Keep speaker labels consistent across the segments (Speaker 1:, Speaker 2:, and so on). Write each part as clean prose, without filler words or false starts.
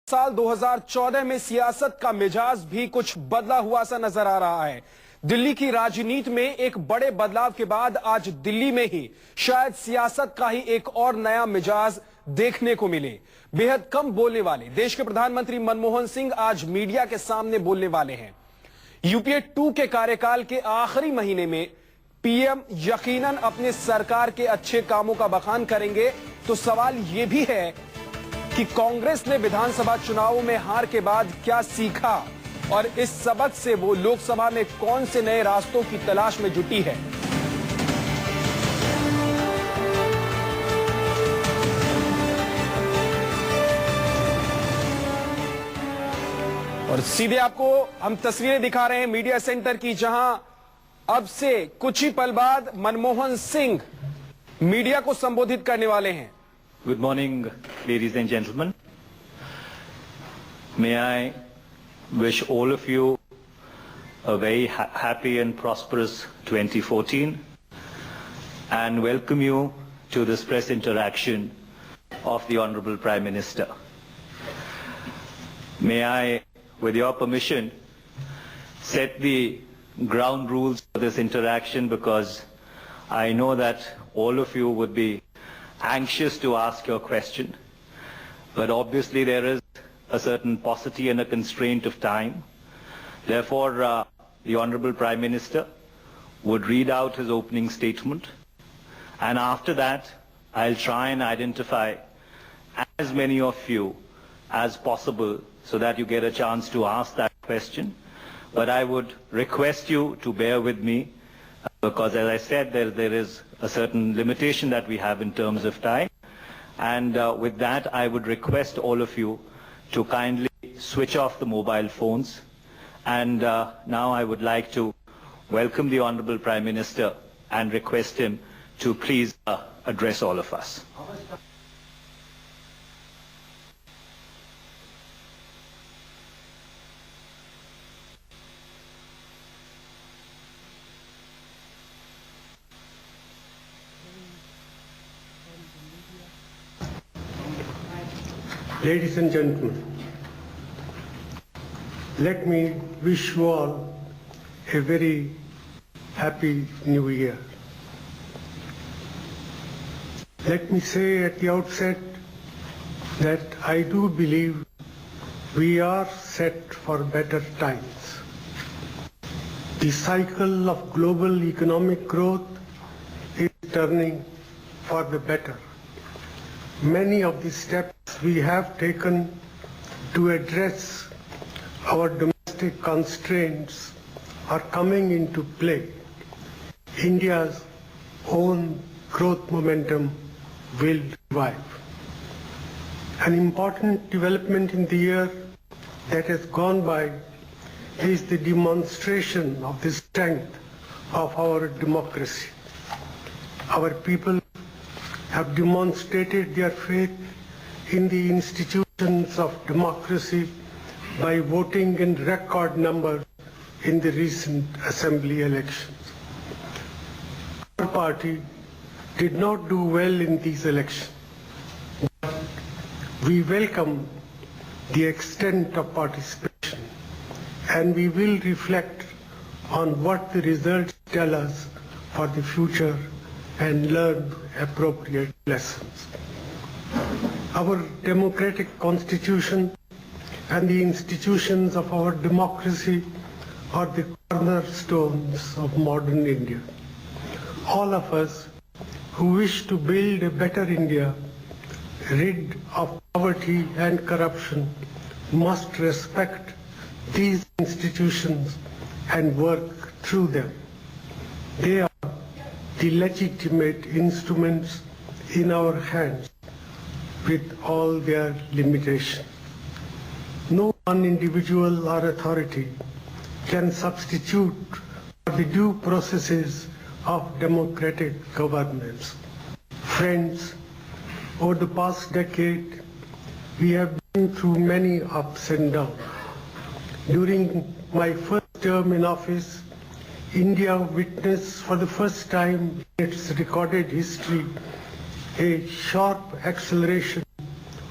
Speaker 1: साल 2014 में सियासत का मिजाज भी कुछ बदला हुआ सा नजर आ रहा है। दिल्ली की राजनीति में एक बड़े बदलाव के बाद आज दिल्ली में ही शायद सियासत का ही एक और नया मिजाज देखने को मिले। बेहद कम बोलने वाले देश के प्रधानमंत्री मनमोहन सिंह आज मीडिया के सामने बोलने वाले हैं। यूपीए 2 के कार्यकाल के आखिरी महीने में पीएम यकीनन अपने सरकार के अच्छे कामों का बखान करेंगे। तो सवाल यह भी है कि कांग्रेस ने विधानसभा चुनावों में हार के बाद क्या सीखा और इस सबक से वो लोकसभा में कौन से नए रास्तों की तलाश में जुटी है। और सीधे आपको हम तस्वीरें दिखा रहे हैं मीडिया सेंटर की, जहां अब से कुछ ही पल बाद मनमोहन सिंह मीडिया को संबोधित करने वाले हैं।
Speaker 2: Good morning, ladies and gentlemen. May I wish all of you a very happy and prosperous 2014 and welcome you to this press interaction of the Honorable Prime Minister. May I, with your permission, set the ground rules for this interaction, because I know that all of you would be anxious to ask your question, but obviously there is a certain paucity and a constraint of time. Therefore, the Honorable Prime Minister would read out his opening statement, and after that I'll try and identify as many of you as possible so that you get a chance to ask that question. But I would request you to bear with me, because as I said, there is a certain limitation that we have in terms of time. And with that, I would request all of you to kindly switch off the mobile phones. And now I would like to welcome the Honorable Prime Minister and request him to please address all of us.
Speaker 3: Ladies and gentlemen, let me wish you all a very happy new year. Let me say at the outset that I do believe we are set for better times. The cycle of global economic growth is turning for the better. Many of the steps we have taken to address our domestic constraints are coming into play. India's own growth momentum will revive. An important development in the year that has gone by is the demonstration of the strength of our democracy. Our people have demonstrated their faith in the institutions of democracy by voting in record numbers in the recent assembly elections. Our party did not do well in these elections, but we welcome the extent of participation, and we will reflect on what the results tell us for the future and learn appropriate lessons. Our democratic constitution and the institutions of our democracy are the cornerstones of modern India. All of us who wish to build a better India, rid of poverty and corruption, must respect these institutions and work through them. They are the legitimate instruments in our hands, with all their limitations. No one individual or authority can substitute for the due processes of democratic governance. Friends, over the past decade, we have been through many ups and downs. During my first term in office, India witnessed for the first time in its recorded history a sharp acceleration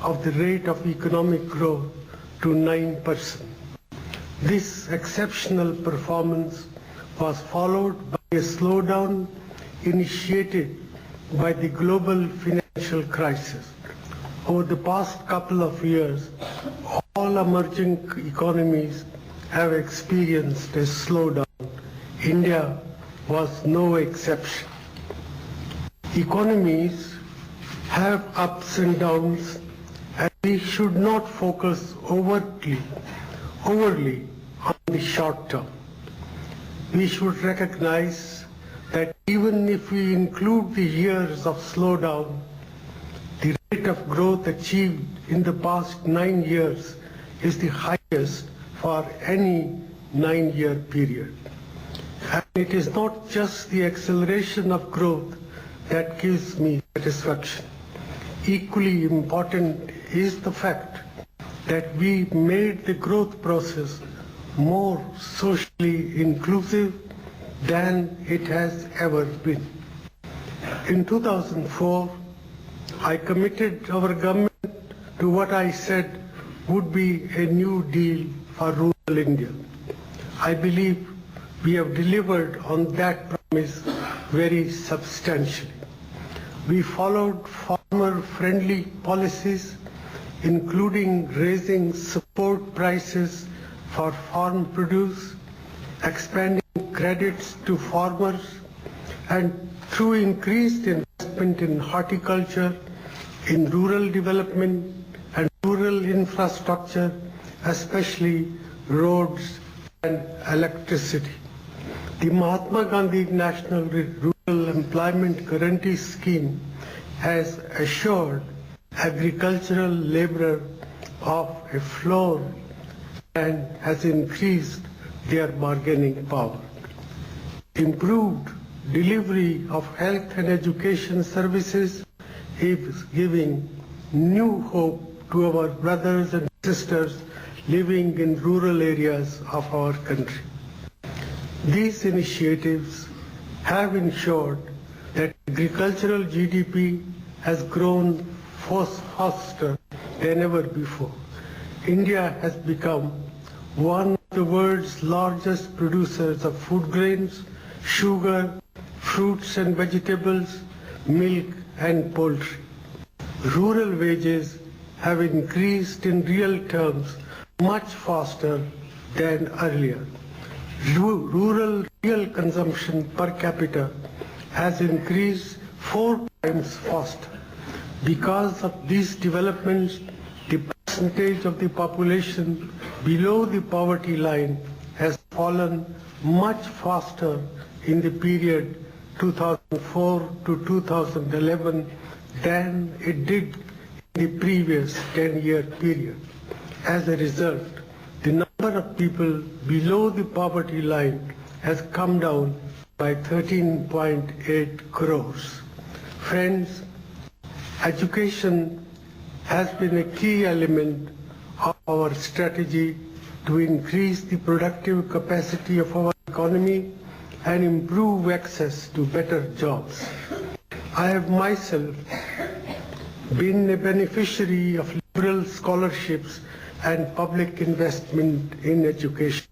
Speaker 3: of the rate of economic growth to 9%. This exceptional performance was followed by a slowdown initiated by the global financial crisis. Over the past couple of years, all emerging economies have experienced a slowdown. India was no exception. Economies have ups and downs, and we should not focus overly on the short term. We should recognize that even if we include the years of slowdown, the rate of growth achieved in the past 9 years is the highest for any 9-year period. And it is not just the acceleration of growth that gives me satisfaction. Equally important is the fact that we made the growth process more socially inclusive than it has ever been. In 2004, I committed our government to what I said would be a new deal for rural India. I believe we have delivered on that promise very substantially. We followed farmer-friendly policies, including raising support prices for farm produce, expanding credits to farmers, and through increased investment in horticulture, in rural development and rural infrastructure, especially roads and electricity. The Mahatma Gandhi National Rural Employment Guarantee Scheme has assured agricultural laborer of a floor and has increased their bargaining power. Improved delivery of health and education services is giving new hope to our brothers and sisters living in rural areas of our country. These initiatives have ensured that agricultural GDP has grown faster than ever before. India has become one of the world's largest producers of food grains, sugar, fruits and vegetables, milk and poultry. Rural wages have increased in real terms much faster than earlier. Rural real consumption per capita has increased 4 times faster. Because of these developments, the percentage of the population below the poverty line has fallen much faster in the period 2004 to 2011 than it did in the previous 10-year period. As a result, the number of people below the poverty line has come down by 13.8 crores. Friends, education has been a key element of our strategy to increase the productive capacity of our economy and improve access to better jobs. I have myself been a beneficiary of liberal scholarships and public investment in education.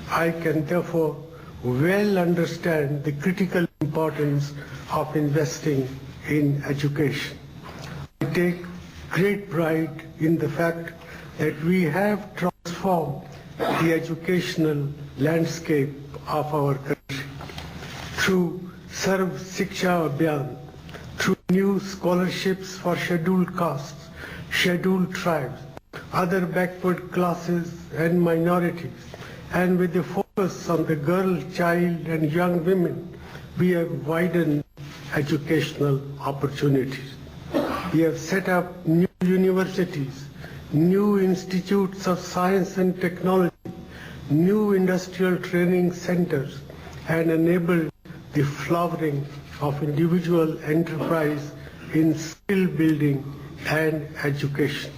Speaker 3: I can therefore well understand the critical importance of investing in education. I take great pride in the fact that we have transformed the educational landscape of our country. Through Sarv Shiksha Abhiyan, through new scholarships for scheduled castes, scheduled tribes, other backward classes and minorities, and with the focus on the girl, child and young women, we have widened educational opportunities. We have set up new universities, new institutes of science and technology, new industrial training centers, and enabled the flowering of individual enterprise in skill building and education.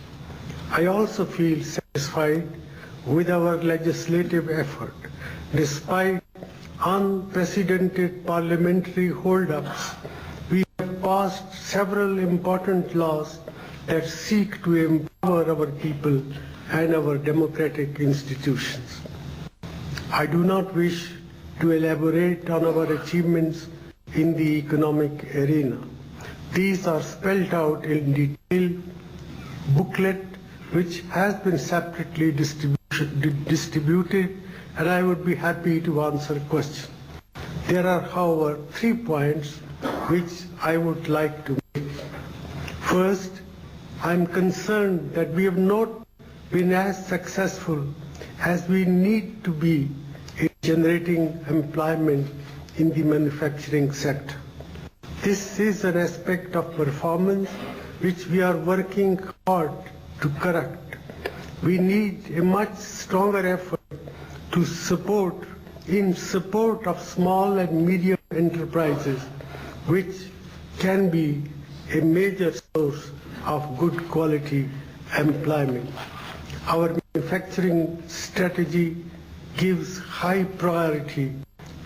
Speaker 3: I also feel satisfied with our legislative effort. Despite unprecedented parliamentary hold-ups, we have passed several important laws that seek to empower our people and our democratic institutions. I do not wish to elaborate on our achievements in the economic arena. These are spelled out in detailed booklet which has been separately distributed, and I would be happy to answer questions. There are, however, 3 points which I would like to make. First, I am concerned that we have not been as successful as we need to be in generating employment in the manufacturing sector. This is an aspect of performance which we are working hard to correct. We need a much stronger effort to support of small and medium enterprises, which can be a major source of good quality employment. Our manufacturing strategy gives high priority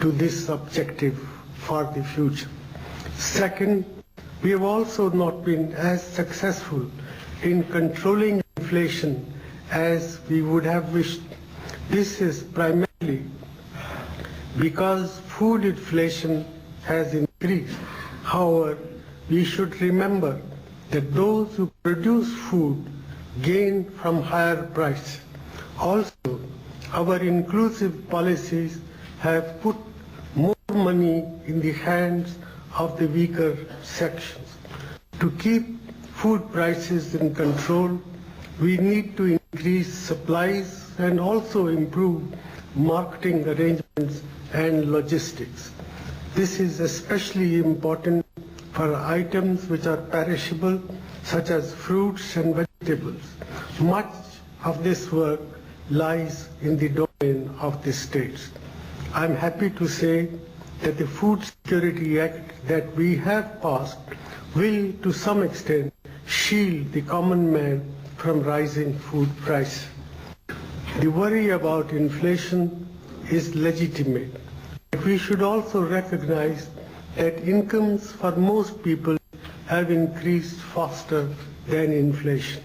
Speaker 3: to this objective for the future. Second, we have also not been as successful in controlling inflation as we would have wished. This is primarily because food inflation has increased. However, we should remember that those who produce food gain from higher prices. Also, our inclusive policies have put more money in the hands of the weaker sections. To keep food prices in control, we need to increase supplies and also improve marketing arrangements and logistics. This is especially important for items which are perishable, such as fruits and vegetables. Much of this work lies in the domain of the states. I am happy to say that the Food Security Act that we have passed will, to some extent, shield the common man from rising food prices. The worry about inflation is legitimate, but we should also recognize that incomes for most people have increased faster than inflation.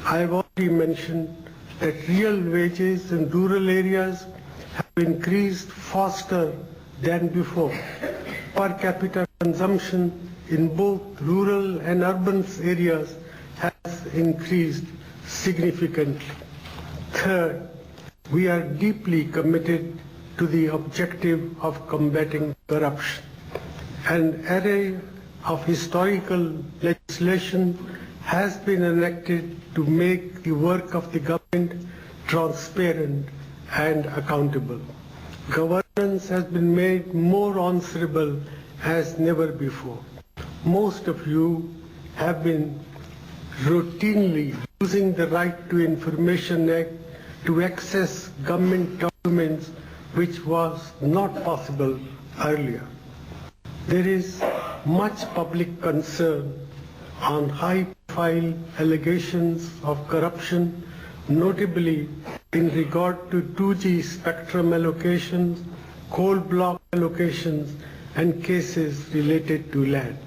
Speaker 3: I have already mentioned that real wages in rural areas have increased faster than before. Per capita consumption in both rural and urban areas has increased significantly. Third, we are deeply committed to the objective of combating corruption. An array of historical legislation has been enacted to make the work of the government transparent and accountable. Governance has been made more answerable as never before. Most of you have been routinely using the Right to Information Act to access government documents, which was not possible earlier. There is much public concern on high-profile allegations of corruption, notably in regard to 2G spectrum allocations, coal block allocations, and cases related to land.